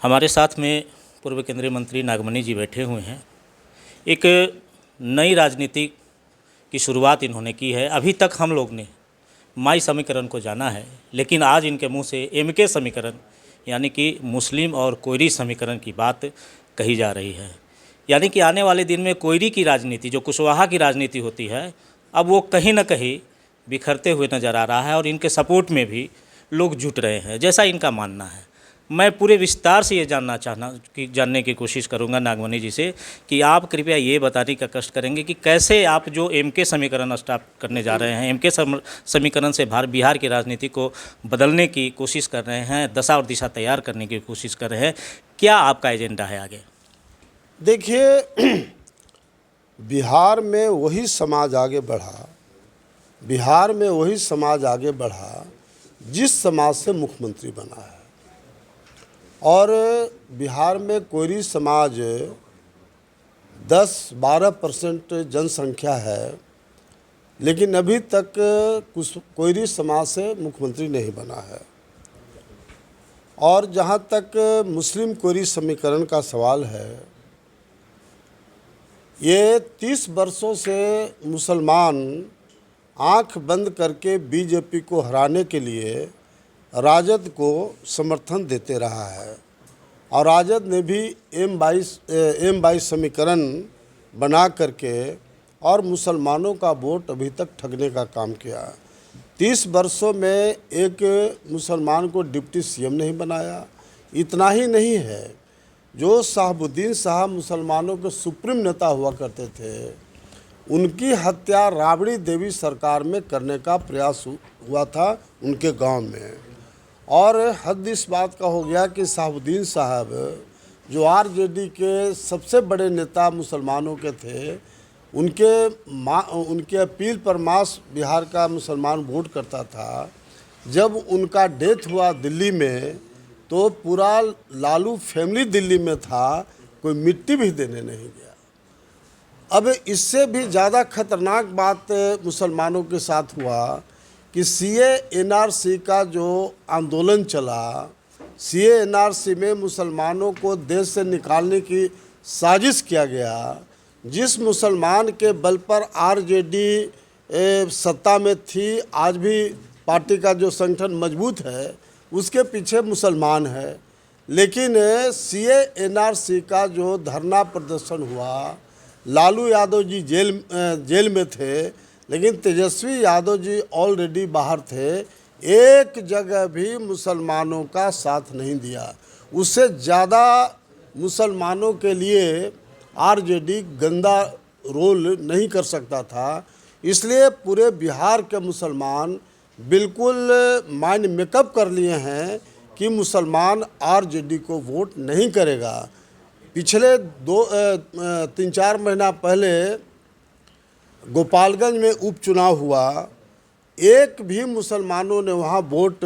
हमारे साथ में पूर्व केंद्रीय मंत्री नागमणि जी बैठे हुए हैं। एक नई राजनीति की शुरुआत इन्होंने की है। अभी तक हम लोग ने माई समीकरण को जाना है, लेकिन आज इनके मुंह से एमके समीकरण यानी कि मुस्लिम और कोयरी समीकरण की बात कही जा रही है। यानी कि आने वाले दिन में कोयरी की राजनीति, जो कुशवाहा की राजनीति होती है, अब वो कहीं ना कहीं बिखरते हुए नज़र आ रहा है और इनके सपोर्ट में भी लोग जुट रहे हैं, जैसा इनका मानना है। मैं पूरे विस्तार से ये जानने की कोशिश करूंगा नागमणि जी से कि आप कृपया ये बताने का कष्ट करेंगे कि कैसे आप जो एमके समीकरण स्टार्ट करने जा रहे हैं, एमके समीकरण से बिहार की राजनीति को बदलने की कोशिश कर रहे हैं, दशा और दिशा तैयार करने की कोशिश कर रहे हैं, क्या आपका एजेंडा है आगे? देखिए, बिहार में वही समाज आगे बढ़ा जिस समाज से मुख्यमंत्री बना है। और बिहार में कोयरी समाज 10-12% जनसंख्या है, लेकिन अभी तक कोयरी समाज से मुख्यमंत्री नहीं बना है। और जहाँ तक मुस्लिम कोयरी समीकरण का सवाल है, ये 30 वर्षों से मुसलमान आंख बंद करके बीजेपी को हराने के लिए राजद को समर्थन देते रहा है और राजद ने भी M22 समीकरण बना करके और मुसलमानों का वोट अभी तक ठगने का काम किया। 30 वर्षों में एक मुसलमान को डिप्टी सीएम नहीं बनाया। इतना ही नहीं है, जो शहाबुद्दीन साहब मुसलमानों के सुप्रीम नेता हुआ करते थे, उनकी हत्या राबड़ी देवी सरकार में करने का प्रयास हुआ था उनके गांव में। और हद इस बात का हो गया कि शहाबुद्दीन साहब जो आरजेडी के सबसे बड़े नेता मुसलमानों के थे, उनके अपील पर मास बिहार का मुसलमान वोट करता था। जब उनका डेथ हुआ दिल्ली में, तो पूरा लालू फैमिली दिल्ली में था, कोई मिट्टी भी देने नहीं गया। अब इससे भी ज़्यादा खतरनाक बात मुसलमानों के साथ हुआ कि सीए एनआरसी का जो आंदोलन चला, सीए एनआरसी में मुसलमानों को देश से निकालने की साजिश किया गया। जिस मुसलमान के बल पर आरजेडी सत्ता में थी, आज भी पार्टी का जो संगठन मजबूत है, उसके पीछे मुसलमान है। लेकिन सीए एनआरसी का जो धरना प्रदर्शन हुआ, लालू यादव जी जेल में थे, लेकिन तेजस्वी यादव जी ऑलरेडी बाहर थे। एक जगह भी मुसलमानों का साथ नहीं दिया। उससे ज़्यादा मुसलमानों के लिए आरजेडी गंदा रोल नहीं कर सकता था। इसलिए पूरे बिहार के मुसलमान बिल्कुल माइंड मेकअप कर लिए हैं कि मुसलमान आरजेडी को वोट नहीं करेगा। पिछले 3-4 महीना पहले गोपालगंज में उपचुनाव हुआ, एक भी मुसलमानों ने वहाँ वोट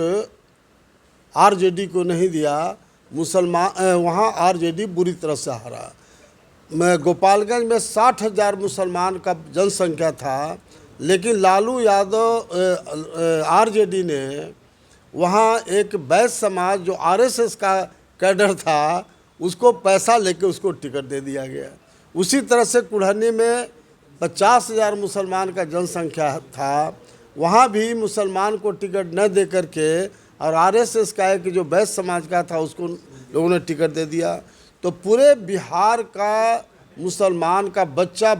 आरजेडी को नहीं दिया। वहाँ आरजेडी बुरी तरह से हारा। गोपालगंज में 60,000 मुसलमान का जनसंख्या था, लेकिन लालू यादव आरजेडी ने वहाँ एक बैस समाज जो आरएसएस का कैडर था, उसको पैसा लेके उसको टिकट दे दिया गया। उसी तरह से कुढ़नी में 50,000 मुसलमान का जनसंख्या था, वहाँ भी मुसलमान को टिकट न दे करके और आरएसएस का एक जो बैस समाज का था, उसको लोगों ने टिकट दे दिया। तो पूरे बिहार का मुसलमान का बच्चा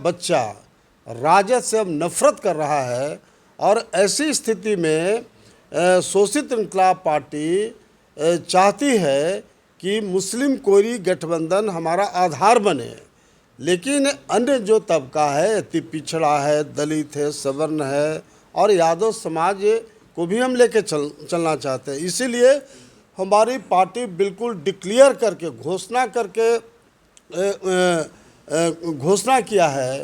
राजद से अब नफरत कर रहा है। और ऐसी स्थिति में शोषित इंकलाब पार्टी चाहती है कि मुस्लिम कोयरी गठबंधन हमारा आधार बने, लेकिन अन्य जो तबका है, अति पिछड़ा है, दलित है, सवर्ण है और यादव समाज को भी हम लेके चलना चाहते हैं। इसीलिए हमारी पार्टी बिल्कुल डिक्लेयर करके घोषणा किया है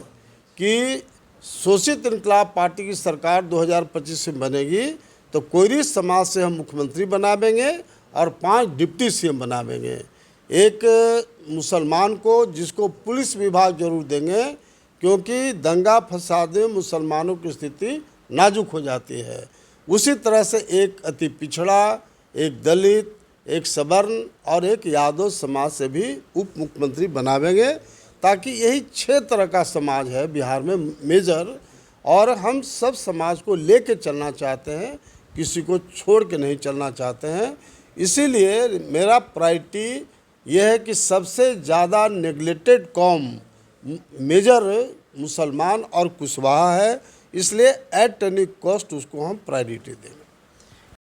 कि शोषित इंकलाब पार्टी की सरकार 2025 में बनेगी तो कोयरी समाज से हम मुख्यमंत्री बनावेंगे और 5 डिप्टी सीएम बनावेंगे। एक मुसलमान को, जिसको पुलिस विभाग जरूर देंगे, क्योंकि दंगा फसाद में मुसलमानों की स्थिति नाजुक हो जाती है। उसी तरह से एक अति पिछड़ा, एक दलित, एक सवर्ण और एक यादव समाज से भी उप मुख्यमंत्री बनावेंगे, ताकि यही 6 तरह का समाज है बिहार में मेजर, और हम सब समाज को लेके चलना चाहते हैं, किसी को छोड़ के नहीं चलना चाहते हैं। इसीलिए मेरा प्रायोरिटी यह है कि सबसे ज़्यादा नेग्लेक्टेड कौम मेजर मुसलमान और कुशवाहा है, इसलिए एट एनी कॉस्ट उसको हम प्रायोरिटी देंगे।